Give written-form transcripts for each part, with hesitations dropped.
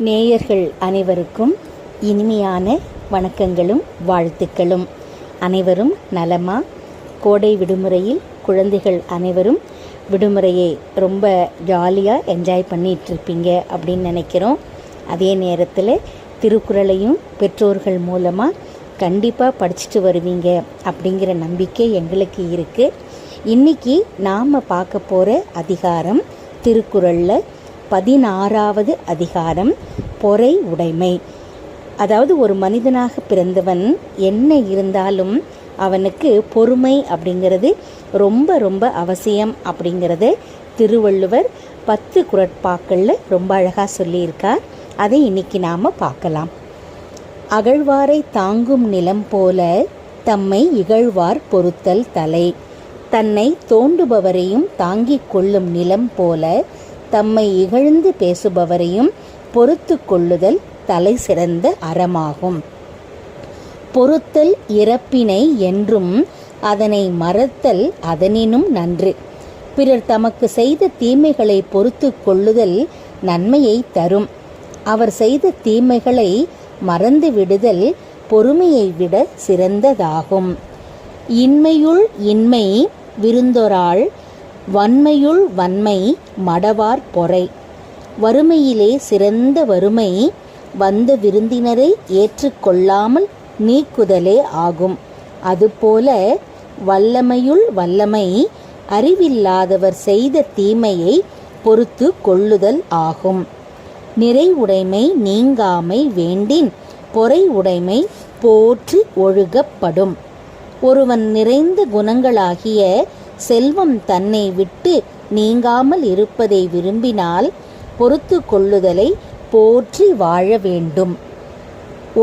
நேயர்கள் அனைவருக்கும் இனிமையான வணக்கங்களும் வாழ்த்துக்களும். அனைவரும் நலமா? கோடை விடுமுறையில் குழந்தைகள் அனைவரும் விடுமுறையை ரொம்ப ஜாலியாக என்ஜாய் பண்ணிகிட்ருப்பீங்க அப்படின்னு நினைக்கிறோம். அதே நேரத்தில் திருக்குறளையும் பெற்றோர்கள் மூலமாக கண்டிப்பாக படிச்சுட்டு வருவீங்க அப்படிங்கிற நம்பிக்கை எங்களுக்கு இருக்குது. இன்றைக்கி நாம் பார்க்க போகிற அதிகாரம் திருக்குறளில் 16வது அதிகாரம், பொறை உடைமை. அதாவது ஒரு மனிதனாக பிறந்தவன் என்ன இருந்தாலும் அவனுக்கு பொறுமை அப்படிங்கிறது ரொம்ப ரொம்ப அவசியம் அப்படிங்கிறத திருவள்ளுவர் 10 குறட்பாக்களில் ரொம்ப அழகாக சொல்லியிருக்கார். அதை இன்னைக்கு நாம் பார்க்கலாம். அகழ்வாரை தாங்கும் நிலம் போல தம்மை இகழ்வார் பொறுத்தல் தலை. தன்னை தோண்டுபவரையும் தாங்கிக் கொள்ளும் நிலம் போல தம்மை இகழ்ந்து பேசுபவரையும் பொறுத்து கொள்ளுதல் தலை சிறந்த அறமாகும். பொறுத்தல் இறப்பினை என்றும் அதனை மறத்தல் அதனினும் நன்று. பிறர் தமக்கு செய்த தீமைகளை பொறுத்து கொள்ளுதல் நன்மையை தரும். அவர் செய்த தீமைகளை மறந்து விடுதல் பொறுமையை விட சிறந்ததாகும். இன்மையுள் இன்மை விருந்தொராள், வன்மையுள் வன்மை மடவார் பொறை. வறுமையிலே சிறந்த வறுமை வந்த விருந்தினரை ஏற்றுக்கொள்ளாமல் நீக்குதலே ஆகும். அதுபோல வல்லமையுள் வல்லமை அறிவில்லாதவர் செய்த தீமையை பொறுத்து கொள்ளுதல் ஆகும். நிறை உடைமை நீங்காமை வேண்டின் பொறை உடைமை போற்றி ஒழுகப்படும். ஒருவன் நிறைந்த குணங்களாகிய செல்வம் தன்னை விட்டு நீங்காமல் இருப்பதை விரும்பினால் பொறுத்து கொள்ளுதலை போற்றி வாழ வேண்டும்.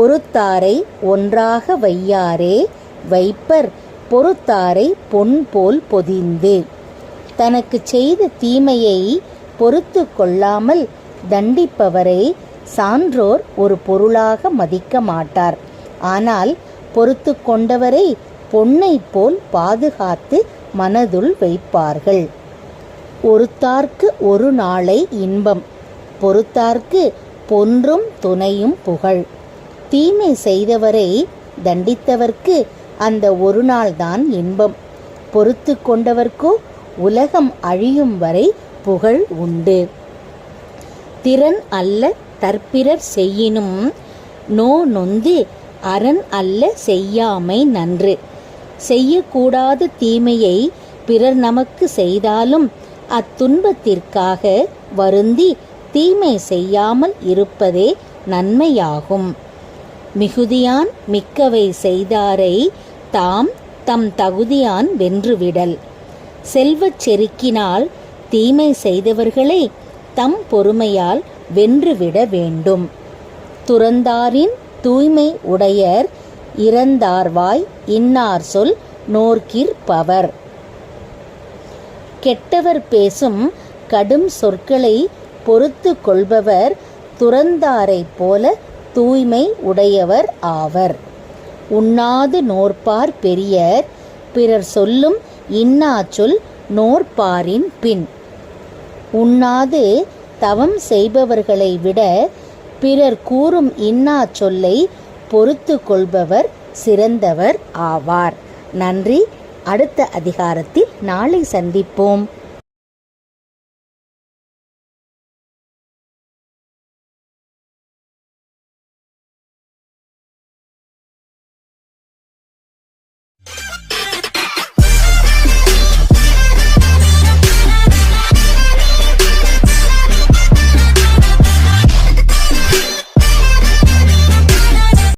ஒருத்தாரை ஒன்றாக வையாரே வைப்பர் பொறுத்தாரை பொன் போல் பொதிந்து. தனக்கு செய்த தீமையை பொறுத்து கொள்ளாமல் தண்டிப்பவரை சான்றோர் ஒரு பொருளாக மதிக்க மாட்டார். ஆனால் பொறுத்து கொண்டவரை பொன்னை போல் பாதுகாத்து மனதுள் வைப்பார்கள். ஒருத்தார்க்கு ஒரு நாளை இன்பம், பொறுத்தார்க்கு பொன்றும் துணையும் புகழ். தீமை செய்தவரை தண்டித்தவர்க்கு அந்த ஒரு நாள்தான் இன்பம். பொறுத்து கொண்டவர்க்கோ உலகம் அழியும் வரை புகழ் உண்டு. திறன் அல்ல தற்பிறர் செய்யினும் நொந்து அரண் அல்ல செய்யாமை நன்று. செய்யக்கூடாத தீமையை பிறர் நமக்கு செய்தாலும் அத்துன்பத்திற்காக வருந்தி தீமை செய்யாமல் இருப்பதே நன்மையாகும். மிகுதியான் மிக்கவை செய்தாரை தாம் தம் தகுதியான் வென்றுவிடல். செல்வச் செருக்கினால் தீமை செய்தவர்களை தம் பொறுமையால் வென்றுவிட வேண்டும். துறந்தாரின் தூய்மை உடையர் இறந்தார்வாய் இன்னார் சொல் நோர்க்கிற்பவர். கெட்டவர் பேசும் கடும் சொற்களை பொறுத்து கொள்பவர் துறந்தாரை போல தூய்மை உடையவர் ஆவர். உண்ணாது நோற்பார் பெரியர், பிறர் சொல்லும் இன்னா சொல் நோற்பாரின் பின். உண்ணாது தவம் செய்பவர்களை விட பிறர் கூறும் இன்னா சொல்லை பொறுத்து கொள்பவர் சிறந்தவர் ஆவார். நன்றி. அடுத்த அதிகாரத்தில் நாளை சந்திப்போம்.